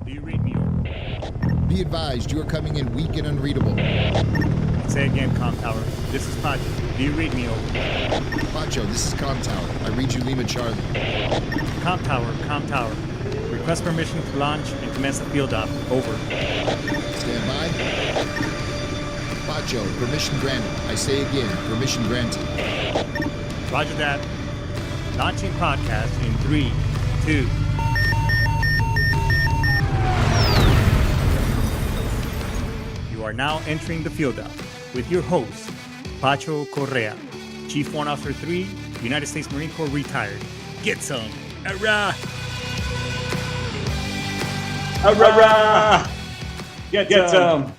Do you read me over? Be advised, you are coming in weak and unreadable. Say again, Com Tower. This is Pacho. Do you read me over? Pacho, this is Com Tower. I read you Lima Charlie. Com Tower, Com Tower. Request permission to launch and commence the field op. Over. Stand by. Pacho, permission granted. I say again, permission granted. Roger that. Launching podcast in 3, 2. You are now entering the field op with your host, Pacho Correa, Chief Warrant Officer 3, United States Marine Corps retired. Get some. Hurrah! Hurrah! Get some.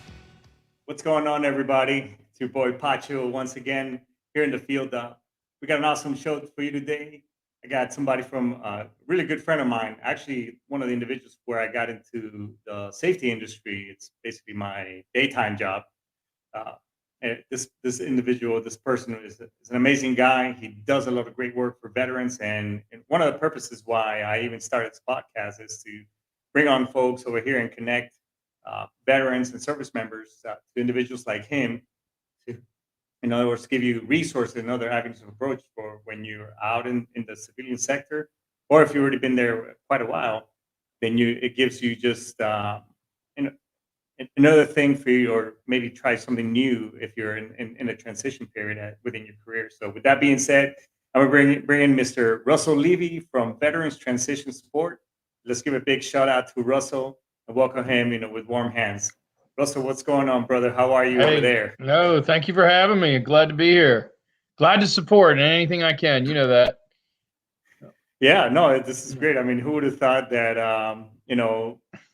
What's going on, everybody? It's your boy Pacho once again here in the field op. We got an awesome show for you today. I got somebody from a really good friend of mine, actually one of the individuals where I got into the safety industry. It's basically my daytime job. And this individual, this person is an amazing guy. He does a lot of great work for veterans. And one of the purposes why I even started this podcast is to bring on folks over here and connect veterans and service members to individuals like him to, in other words, give you resources and other avenues of approach for when you're out in the civilian sector, or if you've already been there quite a while, then it gives you just another thing for you, or maybe try something new if you're in a transition period within your career. So with that being said, I'm going to bring in Mr. Russell Levy from Veterans Transition Support. Let's give a big shout out to Russell and welcome him, with warm hands. Russell, what's going on, brother? How are you over there? No, thank you for having me. Glad to be here. Glad to support anything I can. You know that. Yeah, no, this is great. I mean, who would have thought that,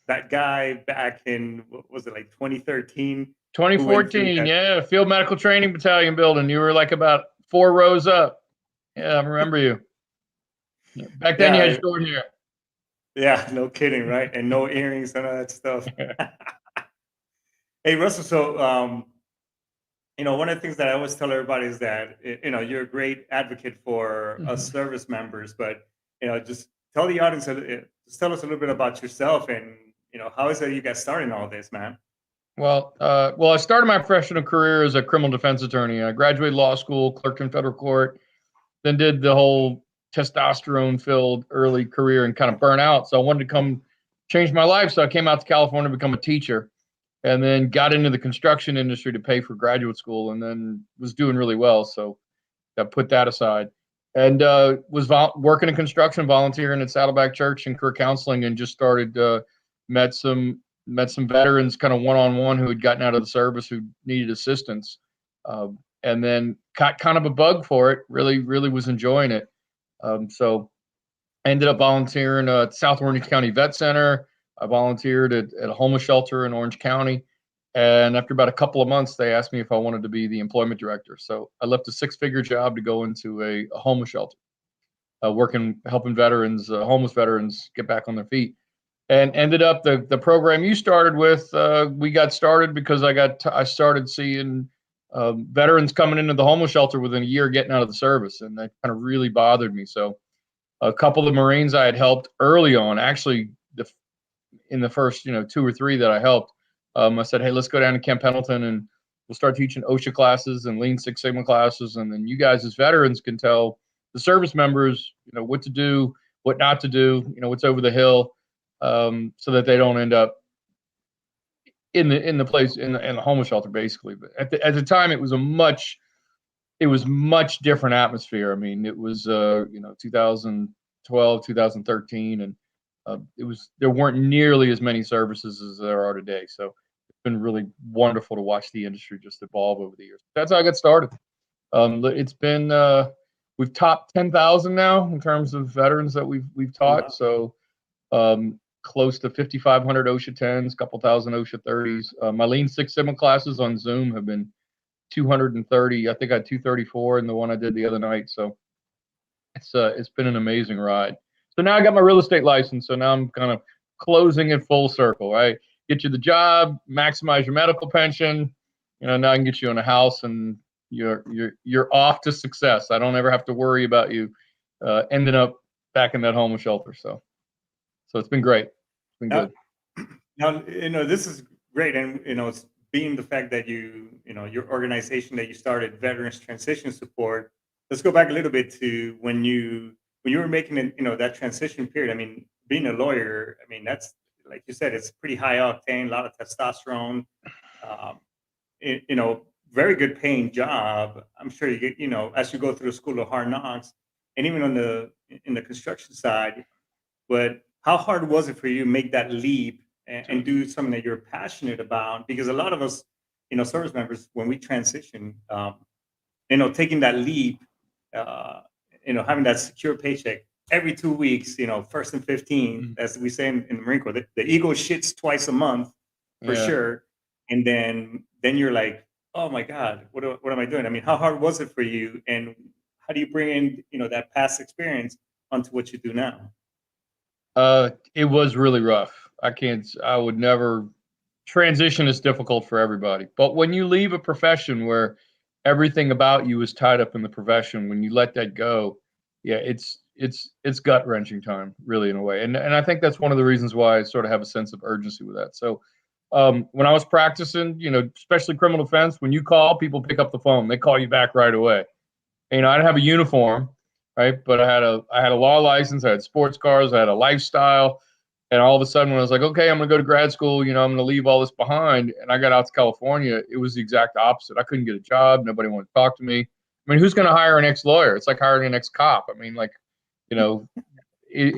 that guy back in, what was it, like 2013? 2014, yeah, Field Medical Training Battalion building. You were like about 4 rows up. Yeah, I remember you. Back then you had short hair. Yeah, no kidding, right? And no earrings and all that stuff. Hey, Russell, so, one of the things that I always tell everybody is that, you're a great advocate for us service members, but, just tell the audience, just tell us a little bit about yourself and, how is it you got started in all this, man? Well, I started my professional career as a criminal defense attorney. I graduated law school, clerked in federal court, then did the whole testosterone-filled early career and kind of burn out. So I wanted to come change my life. So I came out to California to become a teacher, and then got into the construction industry to pay for graduate school, and then was doing really well. So I put that aside and was working in construction, volunteering at Saddleback Church and career counseling, and just started met some veterans kind of one-on-one who had gotten out of the service who needed assistance, and then got kind of a bug for it. Really was enjoying it. So I ended up volunteering at South Orange County Vet Center. I volunteered at a homeless shelter in Orange County. And after about a couple of months, they asked me if I wanted to be the employment director. So I left a 6-figure job to go into a homeless shelter, helping veterans, homeless veterans, get back on their feet. And ended up the program you started with. We got started because I started seeing veterans coming into the homeless shelter within a year getting out of the service, and that kind of really bothered me. So a couple of Marines I had helped early on, actually in the first 2 or 3 that I helped, I said, hey, let's go down to Camp Pendleton and we'll start teaching OSHA classes and Lean Six Sigma classes, and then you guys as veterans can tell the service members what to do, what not to do, what's over the hill, so that they don't end up in the homeless shelter, basically. But at the time, it was much different atmosphere. I mean, it was 2012, 2013, and there weren't nearly as many services as there are today. So it's been really wonderful to watch the industry just evolve over the years. That's how I got started. It's been we've topped 10,000 now in terms of veterans that we've taught. Wow. So close to 5,500 OSHA 10s, couple thousand OSHA 30s. My Lean Six Sigma classes on Zoom have been 230. I think I had 234 in the one I did the other night. So it's been an amazing ride. So now I got my real estate license. So now I'm kind of closing it full circle, right? Get you the job, maximize your medical pension. Now I can get you in a house, and you're off to success. I don't ever have to worry about you ending up back in that homeless shelter. So it's been great. It's been good. Now, this is great. And, it's being the fact that your organization that you started, Veterans Transition Support. Let's go back a little bit to when you were making it, that transition period. I mean, being a lawyer, I mean, that's like you said, it's pretty high octane, a lot of testosterone, um, very good paying job. I'm sure you get, as you go through the school of hard knocks, and even in the construction side. But how hard was it for you to make that leap and do something that you're passionate about? Because a lot of us, service members, when we transition, taking that leap, uh, having that secure paycheck every 2 weeks, first and 15, Mhm. as we say in the Marine Corps, the ego shits twice a month for Yeah. sure. And then you're like, oh my God, what am I doing? I mean, how hard was it for you? And how do you bring in, that past experience onto what you do now? It was really rough. I would never transition is difficult for everybody. But when you leave a profession where everything about you is tied up in the profession, when you let that go, yeah, it's gut wrenching time, really, in a way. And I think that's one of the reasons why I sort of have a sense of urgency with that. So when I was practicing, especially criminal defense, when you call, people pick up the phone. They call you back right away. I didn't have a uniform, right? But I had a law license, I had sports cars, I had a lifestyle, and all of a sudden, when I was like, okay, I'm gonna go to grad school, I'm gonna leave all this behind, and I got out to California, it was the exact opposite. I couldn't get a job, nobody wanted to talk to me. I mean, who's gonna hire an ex-lawyer? It's like hiring an ex-cop. I mean, like, you know, it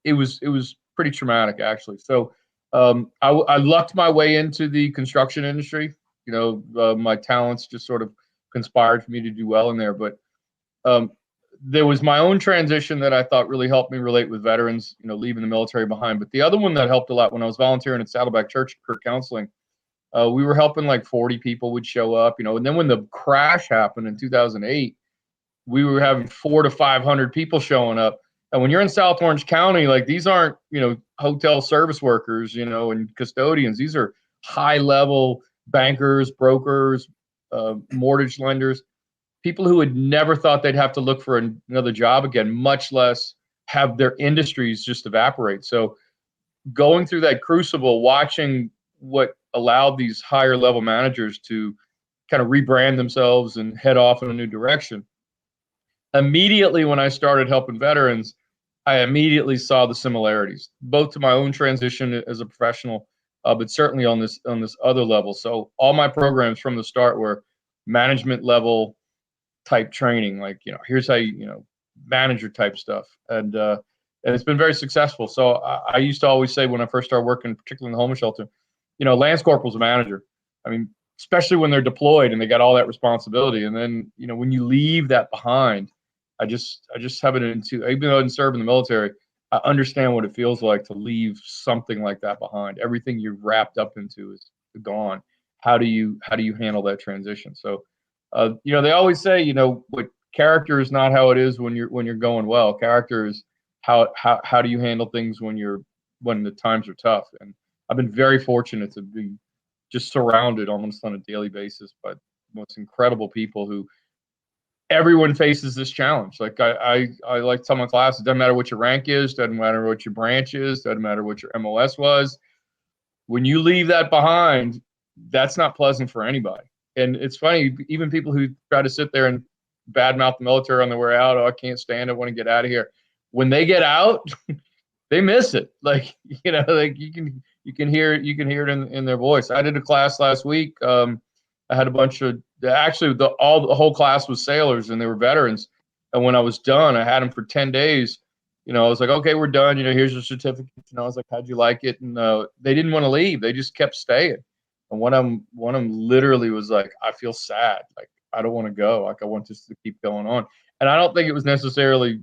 was pretty traumatic actually. So I lucked my way into the construction industry. My talents just sort of conspired for me to do well in there. But um, there was my own transition that I thought really helped me relate with veterans, leaving the military behind. But the other one that helped a lot when I was volunteering at Saddleback Church Career Counseling, we were helping like 40 people would show up, and then when the crash happened in 2008, we were having 400 to 500 people showing up. And when you're in South Orange County, like these aren't, hotel service workers, and custodians. These are high level bankers, brokers, mortgage lenders, people who had never thought they'd have to look for another job again, much less have their industries just evaporate. So going through that crucible, watching what allowed these higher level managers to kind of rebrand themselves and head off in a new direction. Immediately when I started helping veterans, I immediately saw the similarities, both to my own transition as a professional, but certainly on this other level. So all my programs from the start were management level type training, like here's how manager type stuff, and it's been very successful. So I used to always say when I first started working, particularly in the homeless shelter, Lance Corporal's a manager. I mean, especially when they're deployed and they got all that responsibility, and then when you leave that behind, I just have it into, even though I didn't serve in the military, I understand what it feels like to leave something like that behind. Everything you're wrapped up into is gone. How do you handle that transition? So they always say, what character is not how it is when you're going well. Character is how do you handle things when the times are tough. And I've been very fortunate to be just surrounded almost on a daily basis by the most incredible people who everyone faces this challenge. Like I like to tell my class, it doesn't matter what your rank is, doesn't matter what your branch is, doesn't matter what your MOS was. When you leave that behind, that's not pleasant for anybody. And it's funny, even people who try to sit there and badmouth the military on their way out, oh, I can't stand it, I want to get out of here. When they get out, they miss it. Like, like you can hear it in their voice. I did a class last week. I had a bunch of, actually the whole class was sailors and they were veterans. And when I was done, I had them for 10 days. I was like, okay, we're done. Here's your certificate. I was like, how'd you like it? And they didn't want to leave. They just kept staying. And one of them literally was like, I feel sad. Like, I don't want to go. Like, I want this to keep going on. And I don't think it was necessarily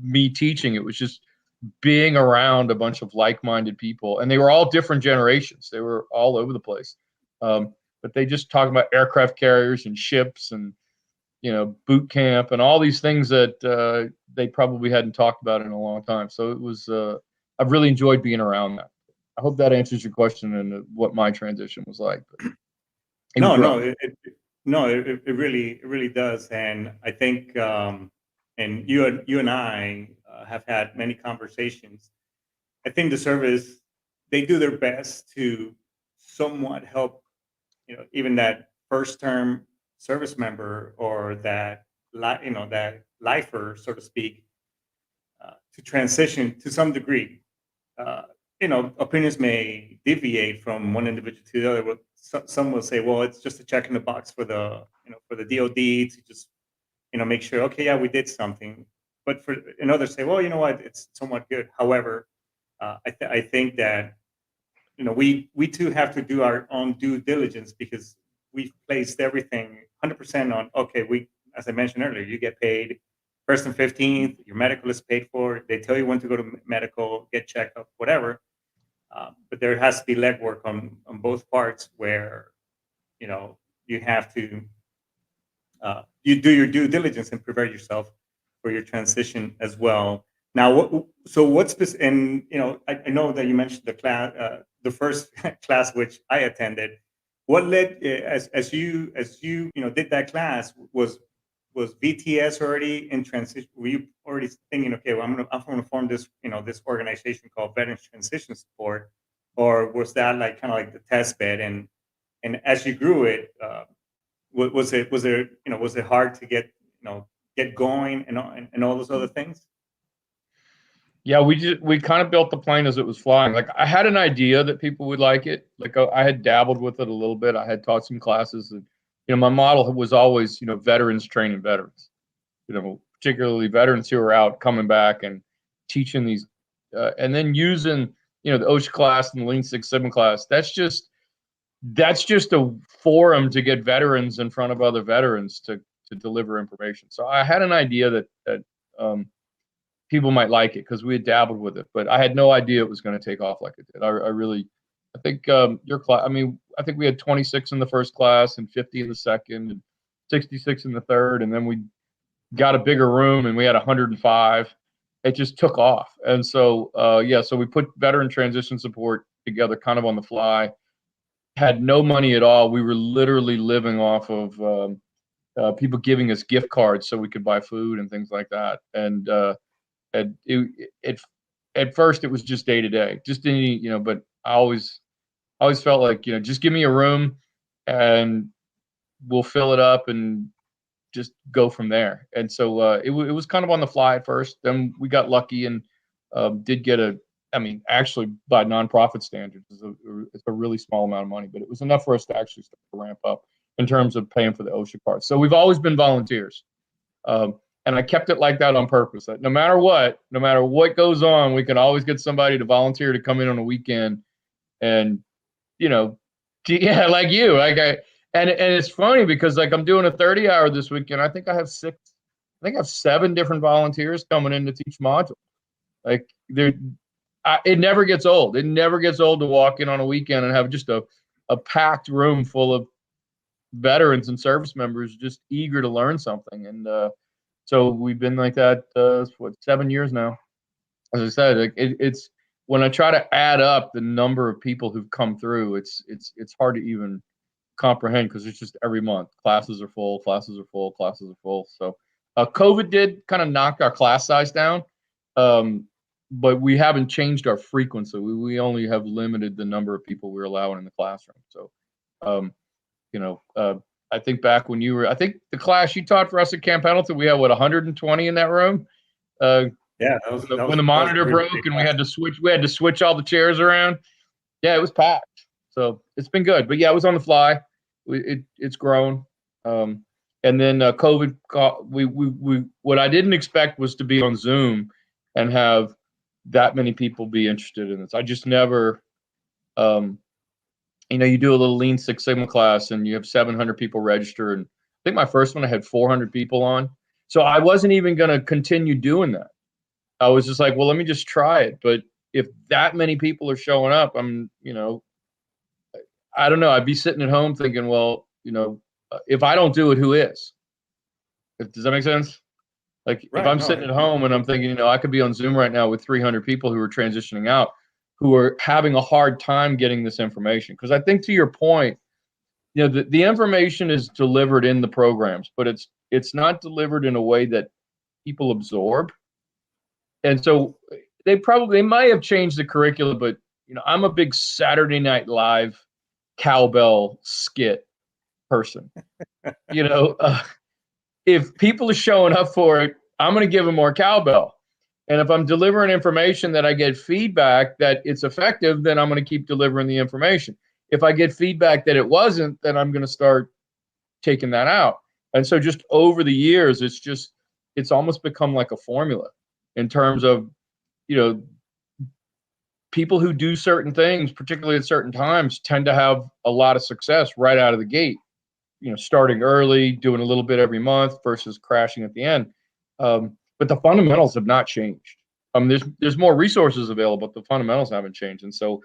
me teaching. It was just being around a bunch of like-minded people, and they were all different generations. They were all over the place. But they just talked about aircraft carriers and ships and boot camp and all these things that they probably hadn't talked about in a long time. So it was I've really enjoyed being around that. I hope that answers your question and what my transition was like. But it was No, rough. no, it really does. And I think, and you and I have had many conversations. I think the service, they do their best to somewhat help, even that first term service member or that that lifer, so to speak, to transition to some degree. Uh, Opinions may deviate from one individual to the other. But some will say, well, it's just a check in the box for the for the DoD to just make sure, okay, yeah, we did something. But and others say, well, you know what, it's somewhat good. However, I think that we too have to do our own due diligence, because we've placed everything 100% on, okay, as I mentioned earlier, you get paid first and 15th, your medical is paid for, they tell you when to go to medical, get checked up, whatever. But there has to be legwork on both parts, where you have to you do your due diligence and prepare yourself for your transition as well. Now, and I know that you mentioned the class, the first class which I attended. What led, as you did that class, was VTS already in transition? Were you already thinking, okay, well, I'm gonna form this this organization called Veterans Transition Support, or was that like kind of like the test bed? And as you grew it, was it hard to get going and all those other things? Yeah, we kind of built the plane as it was flying. Like, I had an idea that people would like it. Like, I had dabbled with it a little bit. I had taught some classes, and my model was always veterans training veterans. Particularly veterans who are out coming back and teaching these, and then using the OSHA class and the Lean Six Sigma class. That's just a forum to get veterans in front of other veterans to deliver information. So I had an idea that people might like it, because we had dabbled with it, but I had no idea it was going to take off like it did. I think your class. I mean, I think we had 26 in the first class and 50 in the second and 66 in the third, and then we got a bigger room and we had 105. It just took off, and so so we put veteran transition support together kind of on the fly. Had no money at all. We were literally living off of people giving us gift cards so we could buy food and things like that. And at first it was just day to day, just any, but I always felt like, just give me a room and we'll fill it up and just go from there. And so it was kind of on the fly at first. Then we got lucky and did get actually by nonprofit standards, it's a really small amount of money, but it was enough for us to actually start to ramp up in terms of paying for the OSHA card. So we've always been volunteers. And I kept it like that on purpose. That no matter what goes on, we can always get somebody to volunteer to come in on a weekend, and like you, and it's funny because like I'm doing a 30-hour this weekend. I think I have 7 different volunteers coming in to teach modules. Like it never gets old. It never gets old to walk in on a weekend and have just a packed room full of veterans and service members just eager to learn something. And so we've been like that, 7 years now. As I said, it's when I try to add up the number of people who've come through, it's hard to even comprehend, because it's just every month classes are full. So COVID did kind of knock our class size down, but we haven't changed our frequency. We only have limited the number of people we're allowing in the classroom. So I think back when I think the class you taught for us at Camp Pendleton, we had 120 in that room. Yeah, when the monitor broke and we had to switch all the chairs around. Yeah, it was packed. So it's been good, but yeah, it was on the fly. It's grown. And then COVID, what I didn't expect was to be on Zoom and have that many people be interested in this. I just never, you do a little Lean Six Sigma class and you have 700 people register. And I think my first one I had 400 people on. So I wasn't even going to continue doing that. I was just like, well, let me just try it. But if that many people are showing up, I don't know. I'd be sitting at home thinking, well, if I don't do it, who is? Does that make sense? Like, if I'm sitting at home and I'm thinking, I could be on Zoom right now with 300 people who are transitioning out, who are having a hard time getting this information. Because I think, to your point, the information is delivered in the programs, but it's not delivered in a way that people absorb. And so they might have changed the curriculum, but I'm a big Saturday Night Live cowbell skit person. If people are showing up for it, I'm going to give them more cowbell. And if I'm delivering information that I get feedback that it's effective, then I'm going to keep delivering the information. If I get feedback that it wasn't, then I'm going to start taking that out. And so just over the years, it's almost become like a formula in terms of, people who do certain things, particularly at certain times, tend to have a lot of success right out of the gate. Starting early, doing a little bit every month versus crashing at the end. But the fundamentals have not changed. There's more resources available, but the fundamentals haven't changed. And so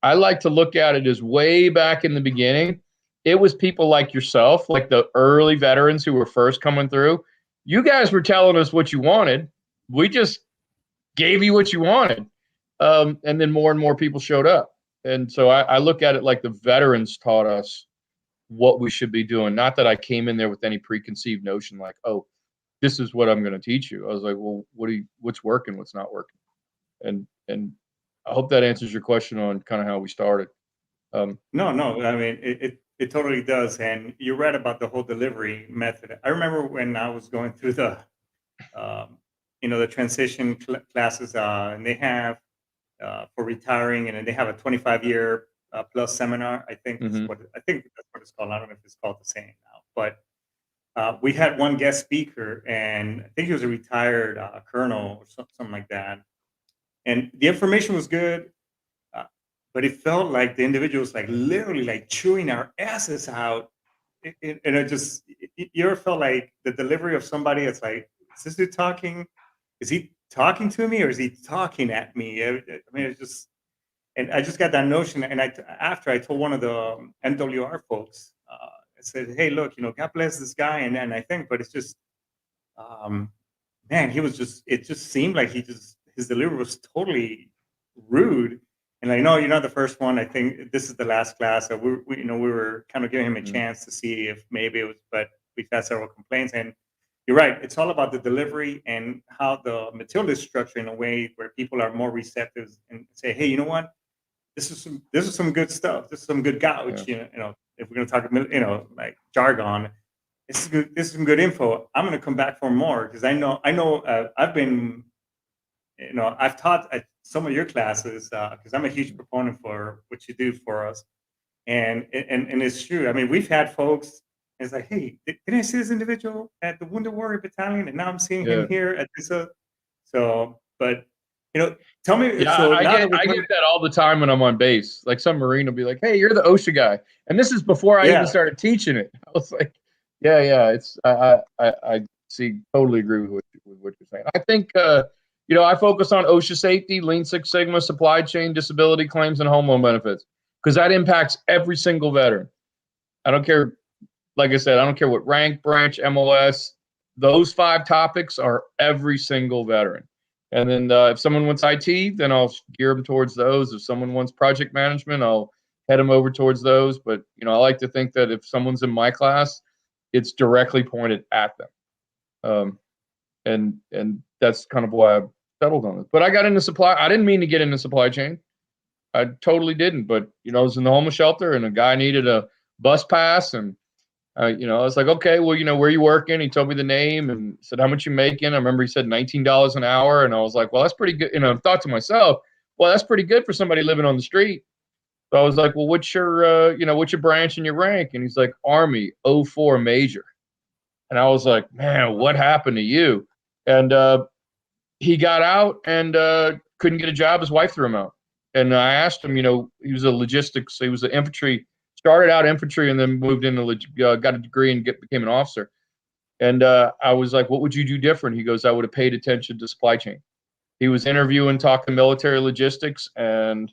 I like to look at it as way back in the beginning. It was people like yourself, like the early veterans who were first coming through. You guys were telling us what you wanted. We just gave you what you wanted. And then more and more people showed up. And so I look at it like the veterans taught us what we should be doing. Not that I came in there with any preconceived notion like, oh, this is what I'm going to teach you. I was like, well, what's working, what's not working? And I hope that answers your question on kind of how we started. No, I mean, it totally does. And you're right about the whole delivery method. I remember when I was going through the transition classes, and they have for retiring, and then they have a 25-year plus seminar. I think that's what it's called. I don't know if it's called the same now, but we had one guest speaker, and I think he was a retired colonel or something like that. And the information was good, but it felt like the individual was like literally like chewing our asses out. And you ever felt like the delivery of somebody? It's like, is this dude talking? Is he talking to me or is he talking at me? I mean, it's just, and I just got that notion. And after I told one of the MWR folks, I said, hey, look, God bless this guy. And then I think, but it's just, man, it just seemed like his delivery was totally rude. And I know you're not the first one. I think this is the last class. So we were kind of giving him a chance to see if maybe it was, but we've had several complaints. And you're right. It's all about the delivery and how the material is structured in a way where people are more receptive and say, hey, you know what? This is some good stuff. This is some good gouge. Yeah. If we're going to talk, like jargon, this is good. This is some good info. I'm going to come back for more because I know. I've been, I've taught at some of your classes because I'm a huge proponent for what you do for us, and it's true. I mean, we've had folks. It's like, hey, didn't I see this individual at the Wounded Warrior Battalion, and now I'm seeing him here at this. But tell me. Yeah, So I get that all the time when I'm on base. Like some Marine will be like, "Hey, you're the OSHA guy," and this is before I even started teaching it. I was like, "Yeah, it's I totally agree with what you're saying." I think I focus on OSHA safety, Lean Six Sigma, supply chain, disability claims, and home loan benefits because that impacts every single veteran. I don't care. Like I said, I don't care what rank, branch, MLS. Those 5 topics are every single veteran. And then if someone wants IT, then I'll gear them towards those. If someone wants project management, I'll head them over towards those. But I like to think that if someone's in my class, it's directly pointed at them. And that's kind of why I settled on it. But I got into supply. I didn't mean to get into supply chain. I totally didn't. But I was in the homeless shelter, and a guy needed a bus pass, and I was like, okay, well, where you working? He told me the name and said, how much you making? I remember he said $19 an hour. And I was like, well, that's pretty good. I thought to myself, well, that's pretty good for somebody living on the street. So I was like, well, what's your branch and your rank? And he's like, Army 04 Major. And I was like, man, what happened to you? And he got out and couldn't get a job. His wife threw him out. And I asked him, he was a logistics, he was an infantry, started out infantry and then moved into, got a degree and became an officer. And I was like, what would you do different? He goes, I would have paid attention to supply chain. He was interviewing, talking military logistics, and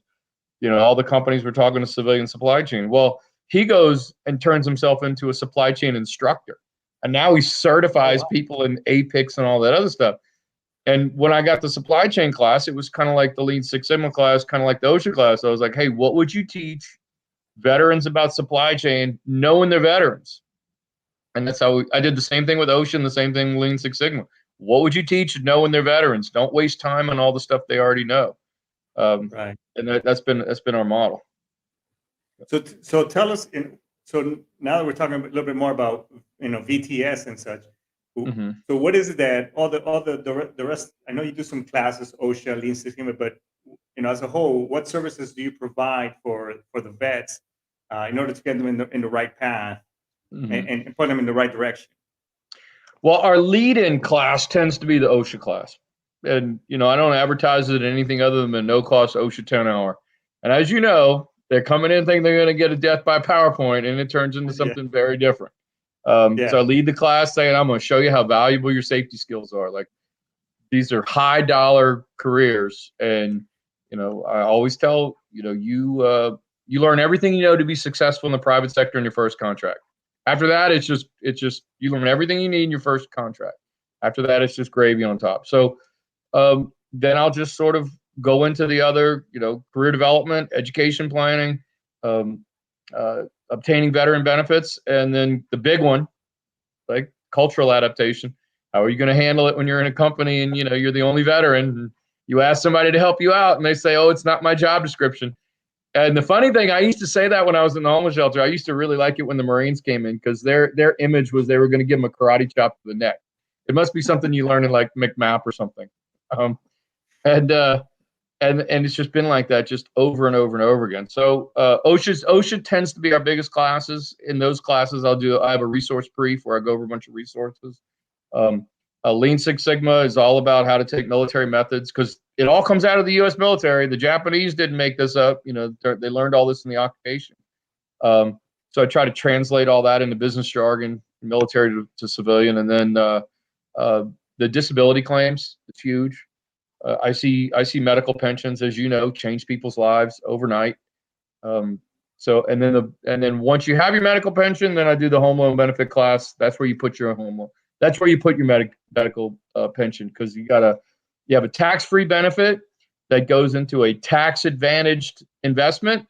all the companies were talking to civilian supply chain. Well, he goes and turns himself into a supply chain instructor. And now he certifies people in APICS and all that other stuff. And when I got the supply chain class, it was kind of like the Lean Six Sigma class, kind of like the OSHA class. I was like, hey, what would you teach veterans about supply chain, knowing they're veterans? And that's how I did the same thing with OSHA and the same thing with Lean Six Sigma. What would you teach knowing they're veterans? Don't waste time on all the stuff they already know. Right. And that's been our model. So tell us. So now that we're talking a little bit more about VTS and such. Mm-hmm. So what is it that the rest? I know you do some classes, OSHA, Lean Six Sigma, but as a whole, what services do you provide for the vets in order to get them in the right path Mm-hmm. and put them in the right direction? Well, our lead-in class tends to be the OSHA class. And, I don't advertise it anything other than a no-cost OSHA 10-hour. And as you know, they're coming in thinking they're going to get a death by PowerPoint, and it turns into something very different. So I lead the class saying, I'm going to show you how valuable your safety skills are. Like, these are high-dollar careers. And, I always tell, you learn everything you know to be successful in the private sector in your first contract. After that, it's just you learn everything you need in your first contract. After that, it's just gravy on top. So then I'll just sort of go into the other, career development, education planning, obtaining veteran benefits, and then the big one, like cultural adaptation. How are you going to handle it when you're in a company and you're the only veteran? And you ask somebody to help you out, and they say, "Oh, it's not my job description." And the funny thing, I used to say that when I was in the homeless shelter. I used to really like it when the Marines came in because their image was they were going to give them a karate chop to the neck. It must be something you learn in like McMap or something. And it's just been like that just over and over and over again. So OSHA tends to be our biggest classes. In those classes, I have a resource brief where I go over a bunch of resources. Lean Six Sigma is all about how to take military methods because it all comes out of the U.S. military. The Japanese didn't make this up. They learned all this in the occupation. So I try to translate all that into business jargon, military to civilian, and then the disability claims. It's huge. I see medical pensions, as you know, change people's lives overnight. And then once you have your medical pension, then I do the home loan benefit class. That's where you put your home loan. That's where you put your medical pension because you have a tax-free benefit that goes into a tax-advantaged investment.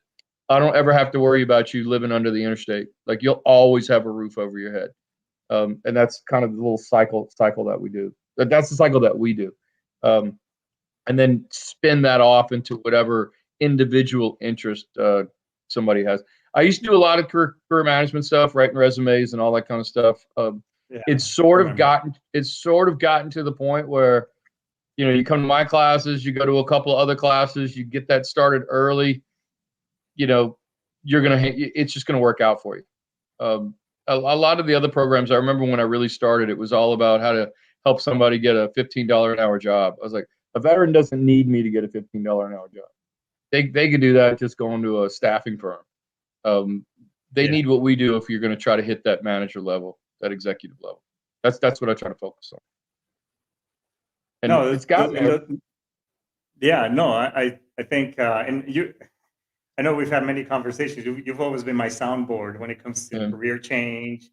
I don't ever have to worry about you living under the interstate. Like you'll always have a roof over your head, and that's kind of the little cycle that we do. That's the cycle that we do, and then spin that off into whatever individual interest somebody has. I used to do a lot of career management stuff, writing resumes and all that kind of stuff. It's sort of gotten to the point where, you come to my classes, you go to a couple of other classes, you get that started early, it's just going to work out for you. A lot of the other programs, I remember when I really started, it was all about how to help somebody get a $15 an hour job. I was like, a veteran doesn't need me to get a $15 an hour job. They can do that just going to a staffing firm. They need what we do if you're going to try to hit that manager level, that executive level. That's what I try to focus on. And no, it's got I think, and I know we've had many conversations. You've always been my soundboard when it comes to career change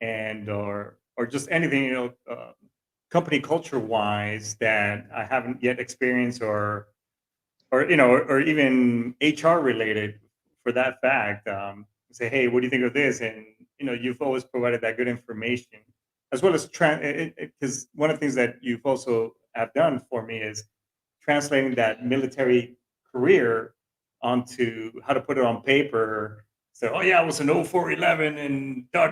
or just anything, company culture wise that I haven't yet experienced or even HR related for that fact. Say, hey, what do you think of this? And you've always provided that good information, as well as because one of the things that you've also have done for me is translating that military career onto how to put it on paper. So, oh yeah, I was an 0411 and blah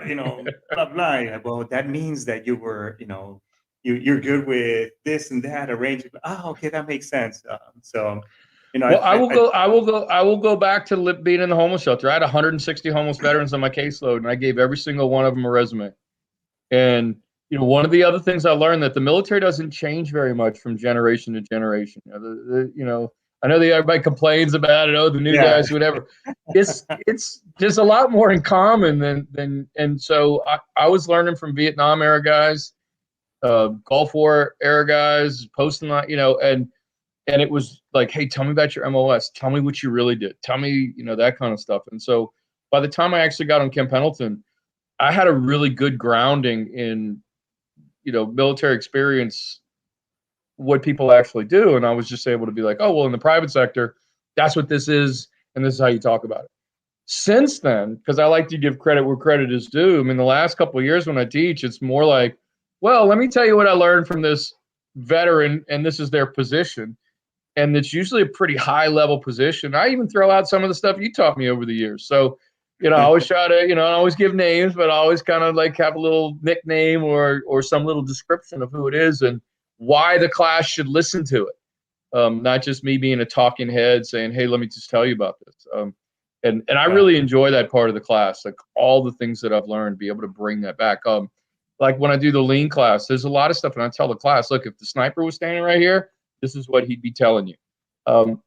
blah. Well, that means that you were, you're good with this and that arrangement. Oh, okay, that makes sense. Well, I will go back to being in the homeless shelter. I had 160 homeless veterans on my caseload, and I gave every single one of them a resume. And one of the other things I learned that the military doesn't change very much from generation to generation. I know everybody complains about it. Oh, the new guys, whatever. It's there's a lot more in common and so I was learning from Vietnam era guys, Gulf War era guys, posting and it was like, hey, tell me about your MOS. Tell me what you really did. Tell me, that kind of stuff. And so by the time I actually got on Camp Pendleton, I had a really good grounding in, military experience, what people actually do. And I was just able to be like, oh, well, in the private sector, that's what this is. And this is how you talk about it. Since then, because I like to give credit where credit is due. I mean, the last couple of years when I teach, it's more like, well, let me tell you what I learned from this veteran, and this is their position. and it's usually a pretty high level position. I even throw out some of the stuff you taught me over the years. So, I always try to, I always give names, but I always kind of like have a little nickname or some little description of who it is and why the class should listen to it. Not just me being a talking head saying, hey, let me just tell you about this. And I really enjoy that part of the class, like all the things that I've learned, be able to bring that back. Like when I do the lean class, there's a lot of stuff, and I tell the class, look, if the sniper was standing right here, this is what he'd be telling you.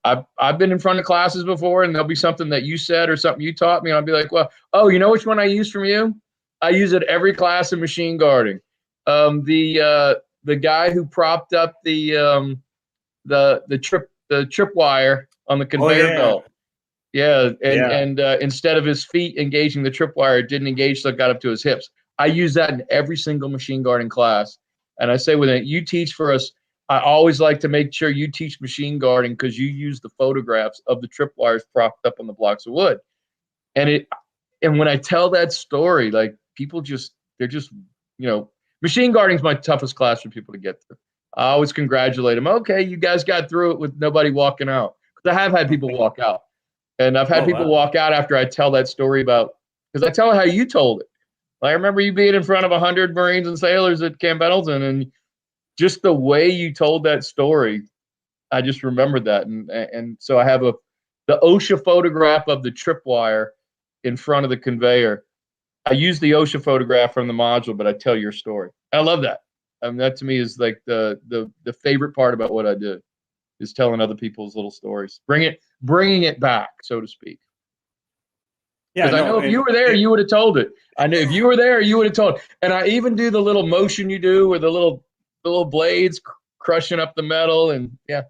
I've been in front of classes before, and there'll be something that you said or something you taught me, and I'll be like, well, oh, you know which one I use from you? I use it every class in machine guarding. The guy who propped up the tripwire on the conveyor belt. Yeah, and instead of his feet engaging the tripwire, it didn't engage, so it got up to his hips. I use that in every single machine guarding class, and I say with it, you teach for us. I always like to make sure you teach machine guarding because you use the photographs of the tripwires propped up on the blocks of wood. And when I tell that story, like people they're just, machine guarding is my toughest class for people to get through. I always congratulate them. Okay, you guys got through it with nobody walking out. Because I have had people walk out. And I've had people walk out after I tell that story because I tell how you told it. I remember you being in front of 100 Marines and sailors at Camp Pendleton, and just the way you told that story, I just remembered that. And so I have the OSHA photograph of the tripwire in front of the conveyor. I use the OSHA photograph from the module, but I tell your story. I love that. That to me is like the favorite part about what I do, is telling other people's little stories, bringing it back, so to speak. Yeah, because I know if you were there, you would have told it. I know if you were there, you would have told. And I even do the little motion you do with the little blades crushing up the metal, and yeah,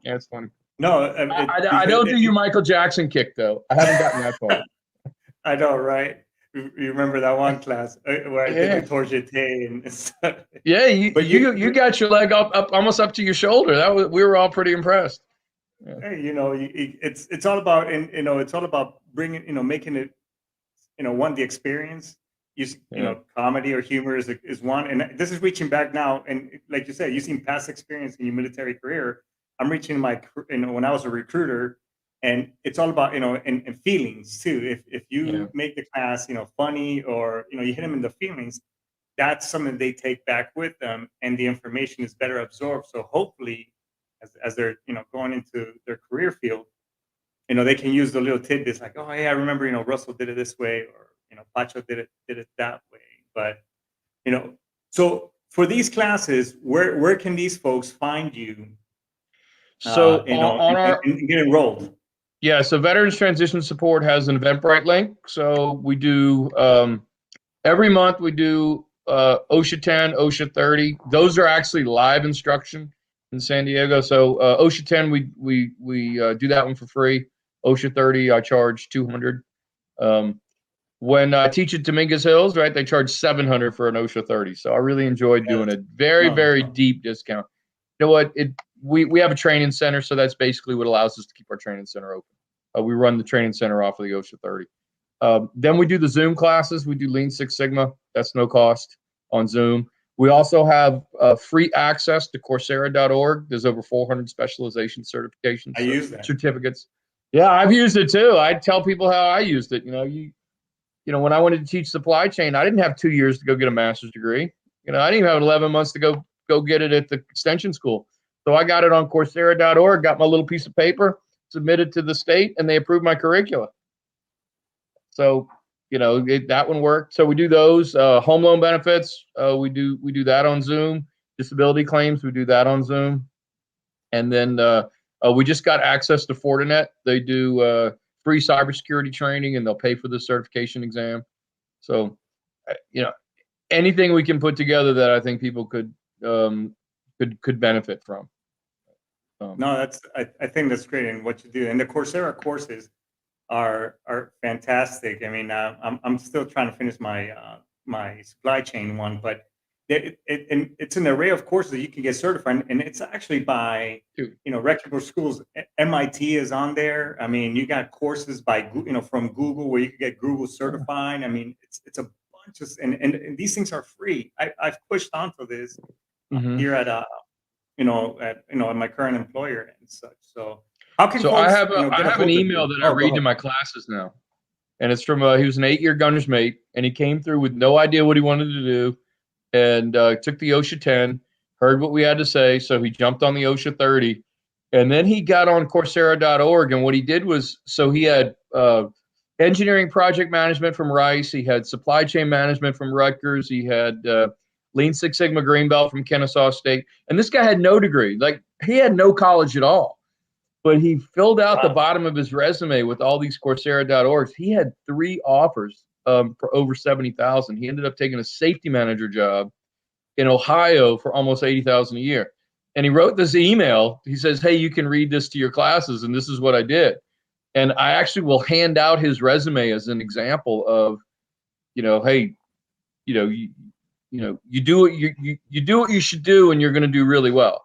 it's funny. No, I don't do your Michael Jackson kick though. I haven't gotten that far. I know, right? You remember that one class where I did the torjeté and stuff. Yeah, you got your leg up almost up to your shoulder. We were all pretty impressed. Yeah. Hey, it's all about, and it's all about bringing, making it, the experience. Comedy or humor is one, and this is reaching back now. And like you said, using past experience in your military career, I'm reaching when I was a recruiter, and it's all about and feelings too. If you make the class funny, or you hit them in the feelings, that's something they take back with them, and the information is better absorbed. So hopefully, as they're going into their career field, they can use the little tidbits like, oh yeah, I remember Russell did it this way, or Pacho did it that way. But so for these classes, where can these folks find you? So and get enrolled. Yeah, so Veterans Transition Support has an Eventbrite link. So we do every month we do OSHA 10, OSHA 30. Those are actually live instruction in San Diego. So OSHA 10 we do that one for free. OSHA 30 I charge $200. When I teach at Dominguez Hills, right, they charge $700 for an OSHA 30. So I really enjoyed doing it. Very deep discount. You know what? We have a training center, so that's basically what allows us to keep our training center open. We run the training center off of the OSHA 30. Then we do the Zoom classes. We do Lean Six Sigma. That's no cost on Zoom. We also have free access to Coursera.org. There's over 400 specialization certifications. I use that. Certificates. Yeah, I've used it too. I tell people how I used it. When I wanted to teach supply chain, I didn't have 2 years to go get a master's degree. I didn't even have 11 months to go get it at the extension school. So I got it on Coursera.org, got my little piece of paper, submitted to the state, and they approved my curricula. So, that one worked. So we do those. Home loan benefits, we do that on Zoom. Disability claims, we do that on Zoom. And then we just got access to Fortinet. They do free cybersecurity training, and they'll pay for the certification exam. So, anything we can put together that I think people could benefit from. No, I think that's great, and what you do, and the Coursera courses are fantastic. I mean, I'm still trying to finish my supply chain one, but it's an array of courses that you can get certified, and it's actually by reputable schools. MIT is on there. I mean, you got courses by from Google where you can get Google certified. I mean, it's a bunch of and these things are free. I've pushed onto this here at at my current employer and such. So how can So folks, I get a have an hold of email you? that I Oh, go read to ahead. my classes now, and it's from he was an 8-year gunner's mate, and he came through with no idea what he wanted to do, and took the OSHA 10, heard what we had to say, so he jumped on the OSHA 30, and then he got on Coursera.org, and what he did was, so he had engineering project management from Rice, he had supply chain management from Rutgers, he had Lean Six Sigma Green Belt from Kennesaw State, and this guy had no degree, like he had no college at all. But he filled out the Wow. bottom of his resume with all these Coursera.orgs. He had 3 offers for over 70,000. He ended up taking a safety manager job in Ohio for almost 80,000 a year. And he wrote this email. He says, "Hey, you can read this to your classes, and this is what I did." And I actually will hand out his resume as an example of, hey, you do what you do what you should do, and you're going to do really well.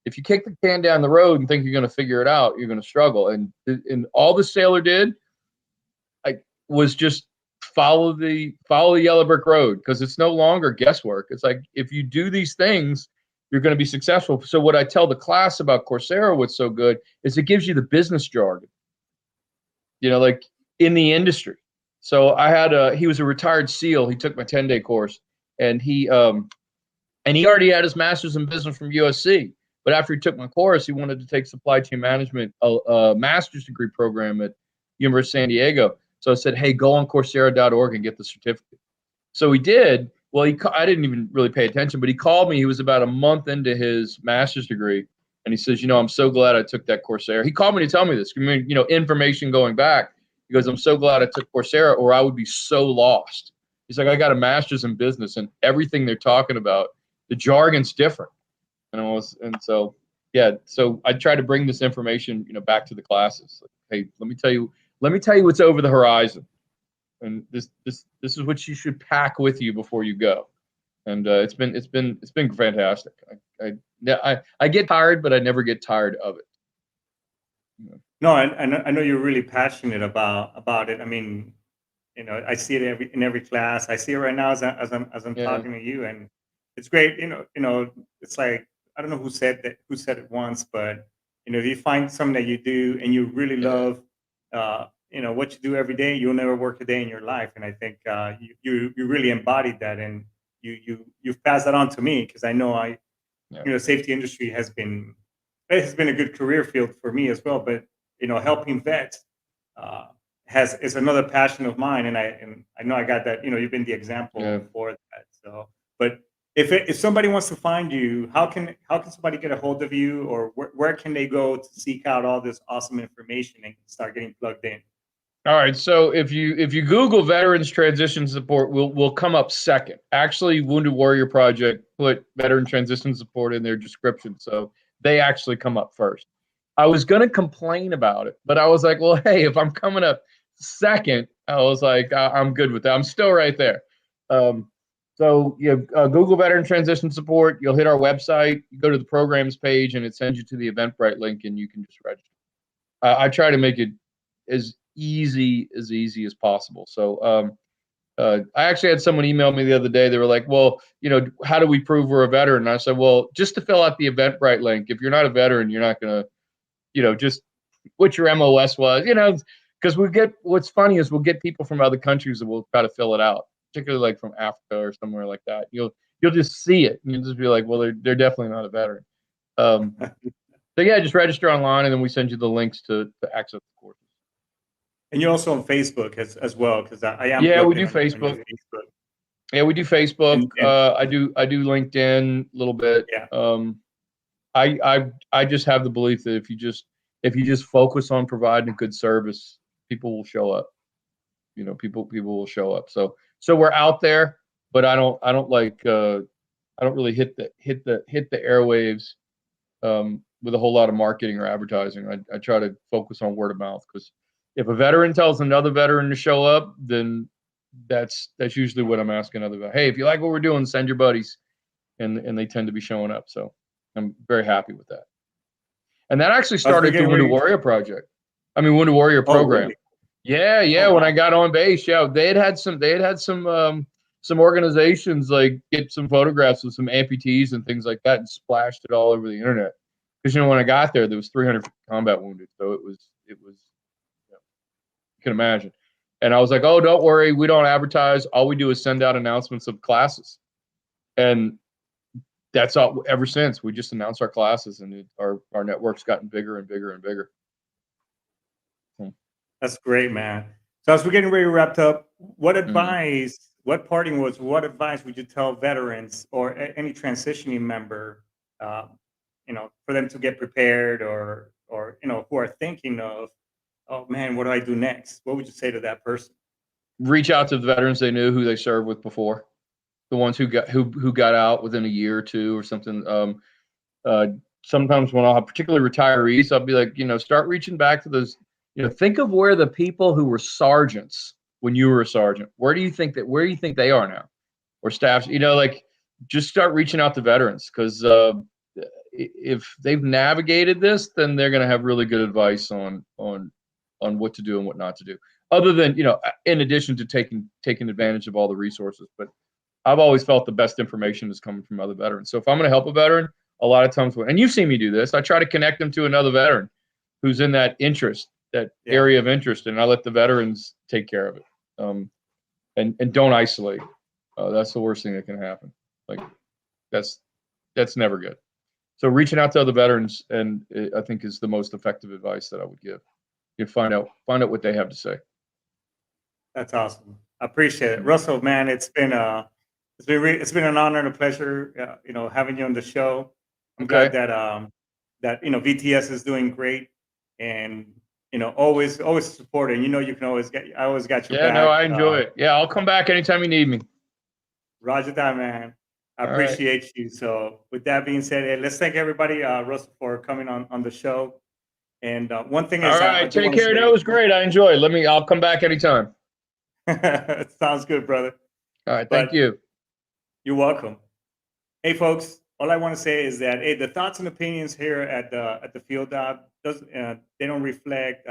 If you kick the can down the road and think you're going to figure it out, you're going to struggle. And all the sailor did, was just follow the yellow brick road, because it's no longer guesswork. It's like, if you do these things, you're going to be successful. So what I tell the class about Coursera, what's so good, is it gives you the business jargon, like in the industry. So he was a retired SEAL. He took my 10-day course, and he already had his master's in business from USC. But after he took my course, he wanted to take supply chain management, a master's degree program at University of San Diego. So I said, "Hey, go on Coursera.org and get the certificate." So he did. Well, I didn't even really pay attention, but he called me. He was about a month into his master's degree, and he says, "I'm so glad I took that Coursera." He called me to tell me this. Information going back. He goes, "I'm so glad I took Coursera, or I would be so lost." He's like, "I got a master's in business, and everything they're talking about, the jargon's different." So I try to bring this information, back to the classes. Like, hey, let me tell you what's over the horizon, and this is what you should pack with you before you go. And it's been fantastic. I get tired, but I never get tired of it. No, I know you're really passionate about it. I mean, I see it in every class. I see it right now as I'm Yeah, talking to you, and it's great. It's like, I don't know who said it once, but if you find something that you do and you really yeah, love, what you do every day, you'll never work a day in your life. And I think you really embodied that, and you've passed that on to me, because I know yeah, safety industry has been a good career field for me as well. But helping vets uh, is another passion of mine, and I know I got that. You've been the yeah. example for that. So, but if somebody wants to find you, how can somebody get a hold of you, or where can they go to seek out all this awesome information and start getting plugged in? All right. So if you Google Veterans Transition Support, will come up second. Actually, Wounded Warrior Project put Veteran Transition Support in their description, so they actually come up first. I was going to complain about it, but I was like, well, hey, if I'm coming up second, I was like, I'm good with that. I'm still right there. So Google Veteran Transition Support. You'll hit our website. You go to the programs page, and it sends you to the Eventbrite link, and you can just register. I try to make it as easy as possible. So I actually had someone email me the other day. They were like, "Well, how do we prove we're a veteran?" And I said, "Well, just to fill out the Eventbrite link. If you're not a veteran, you're not gonna, just what your MOS was, because what's funny is we'll get people from other countries that will try to fill it out, particularly like from Africa or somewhere like that. You'll just see it, and you'll just be like, well, they're definitely not a veteran. Um, so yeah, just register online, and then we send you the links to access the courses. And you're also on Facebook as well, because I am Yeah, we plugged in do on your Facebook. Facebook. Yeah, we do Facebook. And I do LinkedIn a little bit. yeah. I just have the belief that if you just focus on providing a good service, people will show up. People will show up. So we're out there, but I don't really hit the airwaves with a whole lot of marketing or advertising. I try to focus on word of mouth, because if a veteran tells another veteran to show up, then that's usually what I'm asking other guys. Hey, if you like what we're doing, send your buddies, and they tend to be showing up. So I'm very happy with that. And that actually As we're started the getting Wounded ready. Warrior project. I mean, Wounded Warrior Oh, program. really? Yeah, Oh, yeah. When I wow. got on base, yeah, they had had some some organizations like get some photographs of some amputees and things like that and splashed it all over the internet. Because when I got there was 300 combat wounded, so it was you can imagine. And I was like, oh, don't worry, we don't advertise. All we do is send out announcements of classes, and that's all. Ever since, we just announce our classes, and our network's gotten bigger and bigger and bigger. That's great, man. So as we're getting ready to wrap up, what advice, what advice would you tell veterans or any transitioning member, for them to get prepared or who are thinking of, oh man, what do I do next? What would you say to that person? Reach out to the veterans they knew, who they served with before, the ones who got out within a year or two or something. Sometimes when I'll have particularly retirees, I'll be like, start reaching back to those. Think of where the people who were sergeants when you were a sergeant, where do you think they are now, or staffs? Just start reaching out to veterans, because if they've navigated this, then they're going to have really good advice on what to do and what not to do. Other than, in addition to taking advantage of all the resources. But I've always felt the best information is coming from other veterans. So if I'm going to help a veteran, a lot of times, and you've seen me do this, I try to connect them to another veteran who's in that area of interest, and I let the veterans take care of it. And don't isolate. That's the worst thing that can happen. Like that's never good. So reaching out to other veterans, and I think, is the most effective advice that I would give. You find out what they have to say. That's awesome. I appreciate it, Russell. Man, it's been an honor and a pleasure, having you on the show. I'm glad that VTS is doing great, and always supporting. You can always I always got your back. Yeah, no, I enjoy it. Yeah, I'll come back anytime you need me. Roger that, man. I appreciate you. So with that being said, let's thank everybody, Russell, for coming on the show. And one thing is, all right, take care. That was great. I enjoyed. I'll come back anytime. Sounds good, brother. All right, thank you. You're welcome. Hey, folks, all I want to say is that the thoughts and opinions here at the Field Dive they don't reflect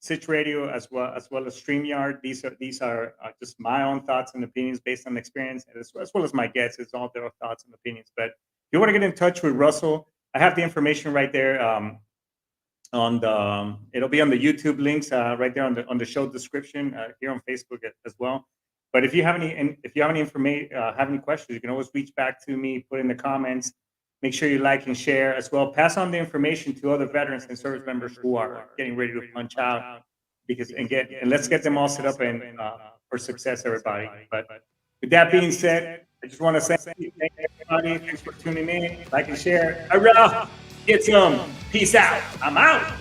Sitch Radio as well as StreamYard. These are just my own thoughts and opinions based on experience, as well as my guests. It's all their thoughts and opinions. But if you want to get in touch with Russell, I have the information right there. It'll be on the YouTube links right there on the show description here on Facebook as well. But if you have any information, have any questions, you can always reach back to me, put in the comments. Make sure you like and share as well. Pass on the information to other veterans and service members who are getting ready to punch out, and let's get them all set up and for success, everybody. But with that being said, I just want to say thank you, everybody. Thanks for tuning in. Like and share. Hurrah! Get some. Peace out. I'm out.